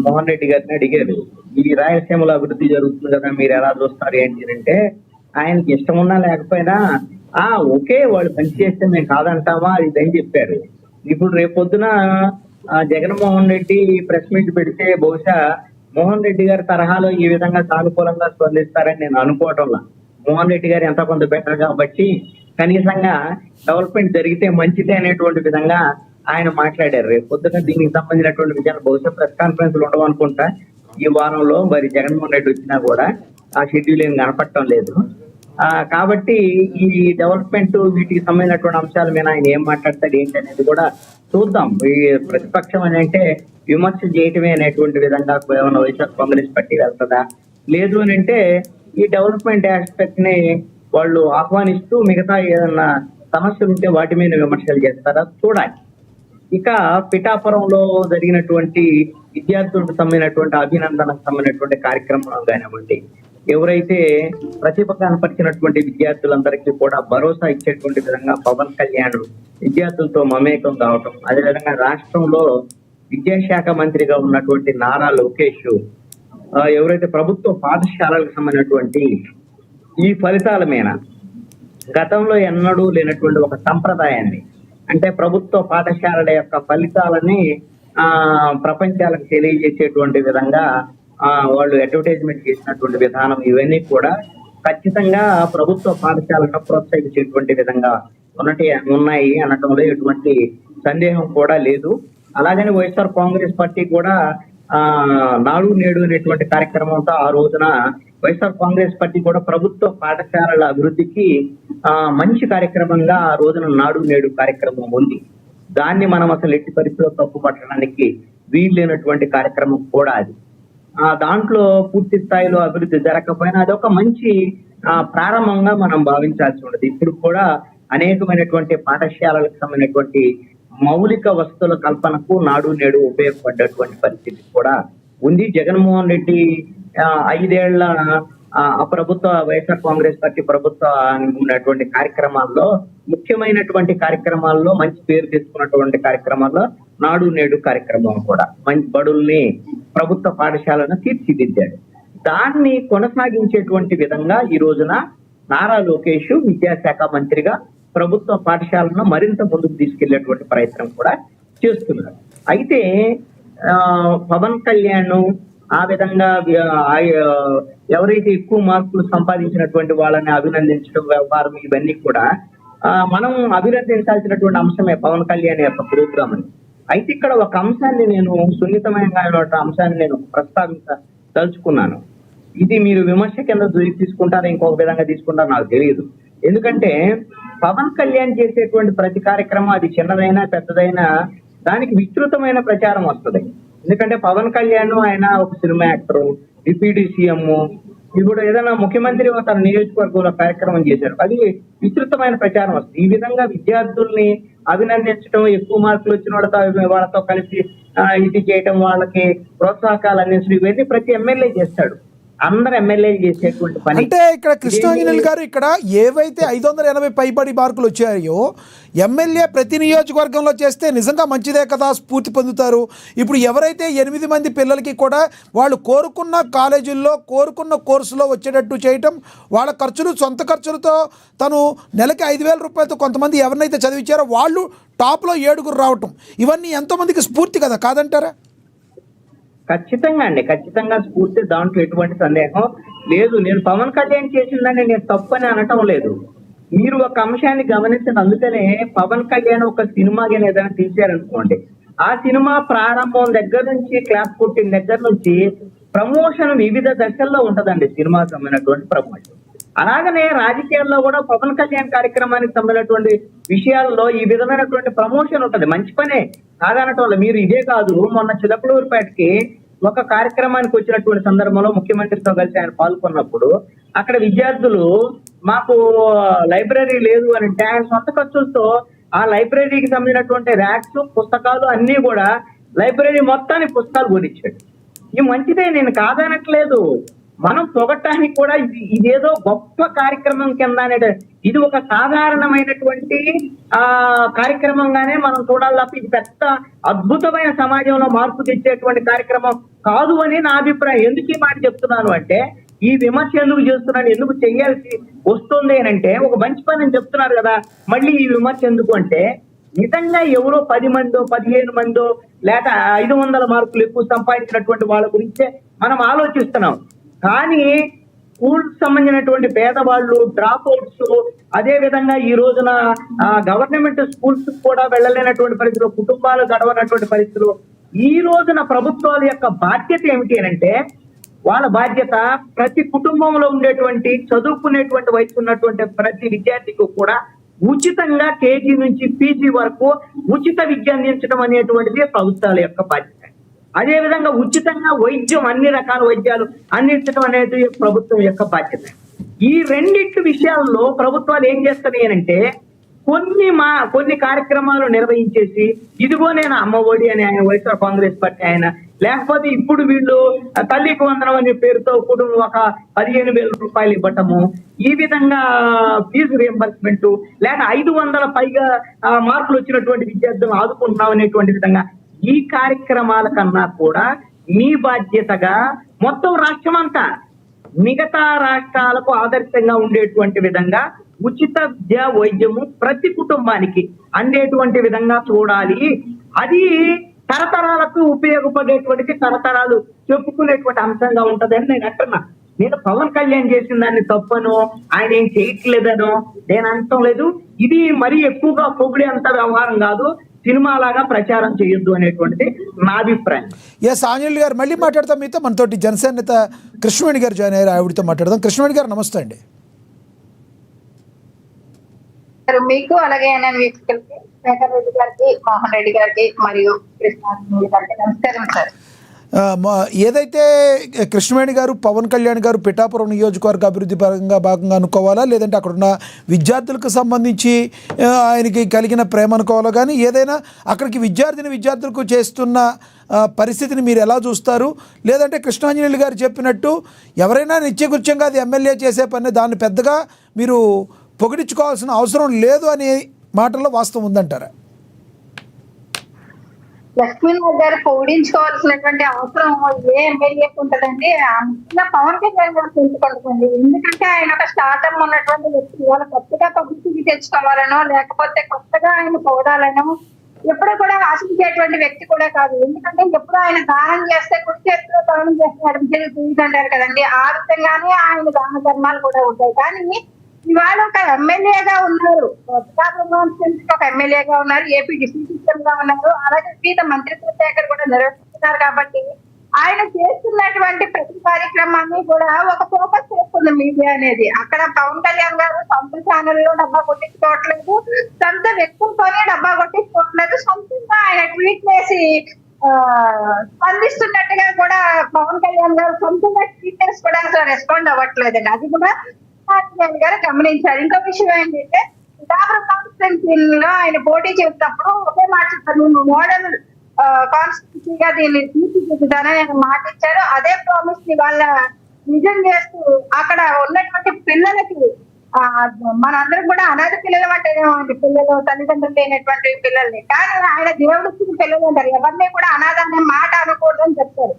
మోహన్ రెడ్డి గారిని అడిగారు, ఈ రాయలసీమలో అభివృద్ధి జరుగుతుంది కదా, మీరు ఎలా చూస్తారు ఏంటి అంటే, ఆయనకి ఇష్టం ఉన్నా లేకపోయినా ఓకే వాళ్ళు పని చేస్తే మేము కాదంటామా అది ఇదని చెప్పారు. ఇప్పుడు రేపొద్దున జగన్మోహన్ రెడ్డి ప్రెస్ మీట్ పెడితే బహుశా మోహన్ రెడ్డి గారి తరహాలో ఈ విధంగా సానుకూలంగా స్పందిస్తారని నేను అనుకోవటంలా. మోహన్ రెడ్డి గారు ఎంత కొంత బెటర్ కాబట్టి కనీసంగా డెవలప్మెంట్ జరిగితే మంచిదే అనేటువంటి విధంగా ఆయన మాట్లాడారు. రేపు పొద్దున దీనికి సంబంధించినటువంటి విషయాలు బహుశా ప్రెస్ కాన్ఫరెన్స్ ఉండవు అనుకుంటా ఈ వారంలో. మరి జగన్మోహన్ రెడ్డి వచ్చినా కూడా ఆ షెడ్యూల్ ఏం కనపడటం లేదు. కాబట్టి ఈ డెవలప్మెంట్ వీటికి సంబంధించినటువంటి అంశాల మీద ఆయన ఏం మాట్లాడతాడు ఏంటి అనేది కూడా చూద్దాం. ఈ ప్రతిపక్షం అని అంటే విమర్శ చేయటమే అనేటువంటి విధంగా ఏమైనా వైఎస్ఆర్ కాంగ్రెస్ పార్టీ వెళ్తుందా, లేదు అని అంటే ఈ డెవలప్మెంట్ ఆస్పెక్ట్ ని వాళ్ళు ఆహ్వానిస్తూ మిగతా ఏదన్నా సమస్యలు ఉంటే వాటి మీద విమర్శలు చేస్తారా చూడాలి. ఇక పిఠాపురంలో జరిగినటువంటి విద్యార్థులకు సంబంధించినటువంటి అభినందనకు సంబంధించినటువంటి కార్యక్రమం కానివ్వండి, ఎవరైతే ప్రతిభ కనపరిచినటువంటి విద్యార్థులందరికీ కూడా భరోసా ఇచ్చేటువంటి విధంగా పవన్ కళ్యాణ్ విద్యార్థులతో మమేకం కావటం, అదేవిధంగా రాష్ట్రంలో విద్యాశాఖ మంత్రిగా ఉన్నటువంటి నారా లోకేష్ ఎవరైతే ప్రభుత్వ పాఠశాలలకు సంబంధించినటువంటి ఈ ఫలితాల మీద గతంలో ఎన్నడూ లేనటువంటి ఒక సంప్రదాయాన్ని, అంటే ప్రభుత్వ పాఠశాలల యొక్క ఫలితాలని ప్రపంచాలకు తెలియజేసేటువంటి విధంగా వాళ్ళు అడ్వర్టైజ్మెంట్ చేసినటువంటి విధానం, ఇవన్నీ కూడా ఖచ్చితంగా ప్రభుత్వ పాఠశాలను ప్రోత్సహించేటువంటి విధంగా ఉన్నాయి అనటంలో ఎటువంటి సందేహం కూడా లేదు. అలాగని వైఎస్ఆర్ కాంగ్రెస్ పార్టీ కూడా నాడు నేడు అనేటువంటి కార్యక్రమంతో ఆ రోజున వైఎస్ఆర్ కాంగ్రెస్ పార్టీ కూడా ప్రభుత్వ పాఠశాలల అభివృద్ధికి మంచి కార్యక్రమంగా ఆ రోజున నాడు నేడు కార్యక్రమం ఉంది. దాన్ని మనం అసలు ఎట్టి పరిస్థితుల్లో తప్పు పట్టడానికి వీల్లేనటువంటి కార్యక్రమం కూడా అది. దాంట్లో పూర్తి స్థాయిలో అభివృద్ధి జరగకపోయినా అదొక మంచి ప్రారంభంగా మనం భావించాల్సి ఉండదు. ఇప్పుడు కూడా అనేకమైనటువంటి పాఠశాలలకు సంబంధించినటువంటి మౌలిక వసతుల కల్పనకు నాడు నేడు ఉపయోగపడ్డటువంటి పరిస్థితి కూడా ఉంది. జగన్మోహన్ రెడ్డి 5 ఏళ్ల ప్రభుత్వ వైఎస్ఆర్ కాంగ్రెస్ పార్టీ ప్రభుత్వ ఉన్నటువంటి కార్యక్రమాల్లో ముఖ్యమైనటువంటి కార్యక్రమాల్లో మంచి పేరు తీసుకున్నటువంటి కార్యక్రమాల్లో నాడు నేడు కార్యక్రమం కూడా మంచి బడుల్ని ప్రభుత్వ పాఠశాలను తీర్చిదిద్దాడు. దాన్ని కొనసాగించేటువంటి విధంగా ఈ రోజున నారా లోకేష్ విద్యాశాఖ మంత్రిగా ప్రభుత్వ పాఠశాలను మరింత ముందుకు తీసుకెళ్లేటువంటి ప్రయత్నం కూడా చేస్తున్నారు. అయితే పవన్ కళ్యాణ్ ఆ విధంగా ఎవరైతే ఎక్కువ మార్కులు సంపాదించినటువంటి వాళ్ళని అభినందించడం వ్యవహారం ఇవన్నీ కూడా మనం అభినందించాల్సినటువంటి అంశమే పవన్ కళ్యాణ్ యొక్క ప్రోగ్రామ్ అని. అయితే ఇక్కడ ఒక అంశాన్ని నేను సున్నితమైన అంశాన్ని నేను ప్రస్తావించదలుచుకున్నాను. ఇది మీరు విమర్శ కింద తీసుకుంటారా ఇంకొక విధంగా తీసుకుంటారో నాకు తెలియదు. ఎందుకంటే పవన్ కళ్యాణ్ చేసేటువంటి ప్రతి కార్యక్రమం అది చిన్నదైనా పెద్దదైనా దానికి విస్తృతమైన ప్రచారం వస్తుంది. ఎందుకంటే పవన్ కళ్యాణ్ ఆయన ఒక సినిమా యాక్టర్, డిప్యూటీ సీఎం, ఇప్పుడు ఏదైనా ముఖ్యమంత్రి తన నియోజకవర్గంలో కార్యక్రమం చేశారు, అది విస్తృతమైన ప్రచారం వస్తుంది. ఈ విధంగా విద్యార్థుల్ని అభినందించడం, ఎక్కువ మార్కులు వచ్చిన వాళ్ళతో కలిసి ఇది చేయటం, వాళ్ళకి ప్రోత్సాహకాలు అందించడం, ఇవన్నీ ప్రతి ఎమ్మెల్యే చేస్తాడు. అందరు ఎమ్మెల్యేలు చేసేటువంటి పని. అంటే ఇక్కడ కృష్ణాంజనేయులు గారు, ఇక్కడ ఏవైతే 580 పైబడి మార్కులు వచ్చాయో ఎమ్మెల్యే ప్రతి నియోజకవర్గంలో చేస్తే నిజంగా మంచిదే కదా, స్ఫూర్తి పొందుతారు. ఇప్పుడు ఎవరైతే 8 మంది పిల్లలకి కూడా వాళ్ళు కోరుకున్న కాలేజీల్లో కోరుకున్న కోర్సులో వచ్చేటట్టు చేయటం, వాళ్ళ ఖర్చులు సొంత ఖర్చులతో తను నెలకి 5,000 రూపాయలతో కొంతమంది ఎవరినైతే చదివించారో వాళ్ళు టాప్లో 7 రావటం, ఇవన్నీ ఎంతోమందికి స్ఫూర్తి కదా, కాదంటారా? ఖచ్చితంగా అండి, ఖచ్చితంగా స్ఫూర్తి, దాంట్లో ఎటువంటి సందేహం లేదు. నేను పవన్ కళ్యాణ్ చేసిందని నేను తప్పని అనటం లేదు. మీరు ఒక అంశాన్ని గమనించిన, అందుకనే పవన్ కళ్యాణ్ ఒక సినిమా ఏదైనా తీశారనుకోండి, ఆ సినిమా ప్రారంభం దగ్గర నుంచి క్లాస్ కొట్టిన దగ్గర నుంచి ప్రమోషన్ వివిధ దశల్లో ఉంటదండి, సినిమా సంబంధించినటువంటి ప్రమోషన్. అలాగనే రాజకీయాల్లో కూడా పవన్ కళ్యాణ్ కార్యక్రమానికి సంబంధించినటువంటి విషయాల్లో ఈ విధమైనటువంటి ప్రమోషన్ ఉంటది. మంచి పనే కాదనటం వల్ల. మీరు ఇదే కాదు, మొన్న చిలకలూరుపేటకి ఒక కార్యక్రమానికి వచ్చినటువంటి సందర్భంలో ముఖ్యమంత్రితో కలిసి ఆయన పాల్గొన్నప్పుడు అక్కడ విద్యార్థులు మాకు లైబ్రరీ లేదు అని అంటే ఆయన సొంత ఖర్చులతో ఆ లైబ్రరీకి సంబంధించినటువంటి ర్యాక్స్, పుస్తకాలు అన్ని కూడా లైబ్రరీ మొత్తానికి పుస్తకాలు కొనిచ్చాడు. ఈ మంచిదే, నేను కాదనట్లేదు. మనం పొగట్టానికి కూడా ఇదేదో గొప్ప కార్యక్రమం కింద ఇది ఒక సాధారణమైనటువంటి కార్యక్రమంగానే మనం చూడాలి తప్ప ఇది పెద్ద అద్భుతమైన సమాజంలో మార్పు తెచ్చేటువంటి కార్యక్రమం కాదు అని నా అభిప్రాయం. ఎందుకు ఈ మాట చెప్తున్నాను అంటే, ఈ విమర్శ ఎందుకు చేస్తున్నాను, ఎందుకు చెయ్యాల్సి వస్తుంది అని అంటే, ఒక మంచి పని అని చెప్తున్నారు కదా, మళ్ళీ ఈ విమర్శ ఎందుకు అంటే, నిజంగా ఎవరో 10 మందో 15 మందో లేక 500 మార్కులు ఎక్కువ సంపాదించినటువంటి వాళ్ళ గురించే మనం ఆలోచిస్తున్నాం. కానీ స్కూల్ సంబంధించినటువంటి పేదవాళ్ళు, డ్రాప్ అవుట్స్, అదే విధంగా ఈ రోజున గవర్నమెంట్ స్కూల్స్ కూడా వెళ్ళలేనటువంటి పరిస్థితులు, కుటుంబాలు గడవనటువంటి పరిస్థితులు, ఈ రోజున ప్రభుత్వాల యొక్క బాధ్యత ఏమిటి అంటే, వాళ్ళ బాధ్యత ప్రతి కుటుంబంలో ఉండేటువంటి చదువుకునేటువంటి వయసు ఉన్నటువంటి ప్రతి విద్యార్థికి కూడా ఉచితంగా కేజీ నుంచి పీజీ వరకు ఉచిత విద్య అందించడం అనేటువంటిది ప్రభుత్వాల యొక్క బాధ్యత. అదే విధంగా ఉచితంగా వైద్యం, అన్ని రకాల వైద్యాలు అందించడం అనేది ప్రభుత్వం యొక్క బాధ్యత. ఈ రెండింటి విషయాల్లో ప్రభుత్వాలు ఏం చేస్తున్నాయి అంటే, కొన్ని కార్యక్రమాలు నిర్వహించేసి, ఇదిగో నేను అమ్మఒడి అని ఆయన వైఎస్ఆర్ కాంగ్రెస్ పార్టీ ఆయన, లేకపోతే ఇప్పుడు వీళ్ళు తల్లికి వందనం అనే పేరుతో కుటుంబం ఒక 15,000 రూపాయలు ఇవ్వటము, ఈ విధంగా ఫీజు రియంబర్స్మెంట్, లేక 500 పైగా మార్కులు వచ్చినటువంటి విద్యార్థులను ఆదుకుంటున్నాం అనేటువంటి విధంగా ఈ కార్యక్రమాల కన్నా కూడా మీ బాధ్యతగా మొత్తం రాష్ట్రం అంతా మిగతా రాష్ట్రాలకు ఆదర్శంగా ఉండేటువంటి విధంగా ఉచిత విద్య వైద్యము ప్రతి కుటుంబానికి అందేటువంటి విధంగా చూడాలి. అది తరతరాలకు ఉపయోగపడేటువంటి, తరతరాలు చెప్పుకునేటువంటి అంశంగా ఉంటదని నేను అంటున్నా. నేను పవన్ కళ్యాణ్ చేసిన దాన్ని తప్పను, ఆయన ఏం చేయట్లేదనో నేను అనటం లేదు. ఇది మరీ ఎక్కువగా పొగిడే అంత వ్యవహారం కాదు, సినిమా లాగా ప్రచారం చేయొద్దు అనేటువంటిది నా అభిప్రాయం. ఎస్ ఆంజనేయులు గారు, మళ్ళీ మాట్లాడతాం మీతో. మనతోటి జనసేన నేత కృష్ణవేణి గారు జాయిన్ అయ్యారు, ఆవిడతో మాట్లాడదాం. కృష్ణవేణి గారు నమస్తే అండి. మీకు అలాగే వీక్షకులకి, శేఖర్ రెడ్డి గారికి, మోహన్ రెడ్డి గారికి మరియు కృష్ణ గారికి నమస్కారం సార్. ఏదైతే కృష్ణవేణి గారు, పవన్ కళ్యాణ్ గారు పిఠాపురం నియోజకవర్గ అభివృద్ధి భాగంగా అనుకోవాలా, లేదంటే అక్కడున్న విద్యార్థులకు సంబంధించి ఆయనకి కలిగిన ప్రేమ అనుకోవాలా, కానీ ఏదైనా అక్కడికి విద్యార్థులకు చేస్తున్న పరిస్థితిని మీరు ఎలా చూస్తారు? లేదంటే కృష్ణాంజనేయులు గారు చెప్పినట్టు ఎవరైనా నిత్యకృత్యంగా అది ఎమ్మెల్యే చేసే పని, దాన్ని పెద్దగా మీరు పొగిడించుకోవాల్సిన అవసరం లేదు అనే మాటల్లో వాస్తవం ఉందంటారా? లక్ష్మీనాథ్ గారు పొగిడించుకోవాల్సినటువంటి అవసరం ఏ ఎమ్మెల్యేకి ఉంటదండి, ముఖ్యంగా పవన్ కళ్యాణ్ గారు పెంచుకుంటుంది. ఎందుకంటే ఆయన ఒక స్టార్టప్ ఉన్నటువంటి వ్యక్తి. వాళ్ళు కొత్తగా పబ్లిసిటీ తెచ్చుకోవాలనో లేకపోతే కొత్తగా ఆయన పొగడాలనో ఎప్పుడు కూడా ఆశించేటువంటి వ్యక్తి కూడా కాదు. ఎందుకంటే ఎప్పుడు ఆయన దానం చేస్తే కుడి చేతిలో దానం చేస్తే అంటారు కదండి, ఆ విధంగానే ఆయన దాన ధర్మాలు కూడా ఉంటాయి. కానీ ఇవాళ ఒక ఎమ్మెల్యేగా ఉన్నారు, ఒక ఎమ్మెల్యేగా ఉన్నారు, ఏపీ డిప్యూటీ సీఎం గా ఉన్నారు, అలాగే వివిధ మంత్రిత్వ శాఖలు కూడా నిర్వహిస్తున్నారు. కాబట్టి ఆయన చేస్తున్నటువంటి ప్రతి కార్యక్రమాన్ని కూడా ఒక ఫోకస్ చేస్తుంది మీడియా అనేది. అక్కడ పవన్ కళ్యాణ్ గారు సొంత ఛానల్లో డబ్బా కొట్టించుకోవట్లేదు, సొంత వ్యక్తులతోనే డబ్బా కొట్టించుకోవట్లేదు, సొంతంగా ఆయన ట్వీట్ చేసి స్పందిస్తున్నట్టుగా కూడా పవన్ కళ్యాణ్ గారు సొంతంగా ట్వీట్ చేసి కూడా అసలు రెస్పాండ్ అవ్వట్లేదండి. అది కూడా గారు గమనించారు. ఇంకో విషయం ఏంటంటే, పిఠాపురం కాన్స్టిట్యున్సీ లో ఆయన పోటీ చేసినప్పుడు ఒకే మాట చెప్పారు, నేను మోడల్ కాన్స్టిట్యున్సీగా దీన్ని తీర్చిదిద్దుతానని ఆయన మాట ఇచ్చారు. అదే ప్రామిస్ ని వాళ్ళ నిజం చేస్తూ అక్కడ ఉన్నటువంటి పిల్లలకి, మనందరం కూడా అనాథ పిల్లలు అంటే పిల్లలు తల్లిదండ్రులు లేనటువంటి పిల్లల్ని, కానీ ఆయన దేవుడికి పిల్లలు అంటారు, ఎవరిని కూడా అనాథ అనే మాట అనకూడదని చెప్తారు.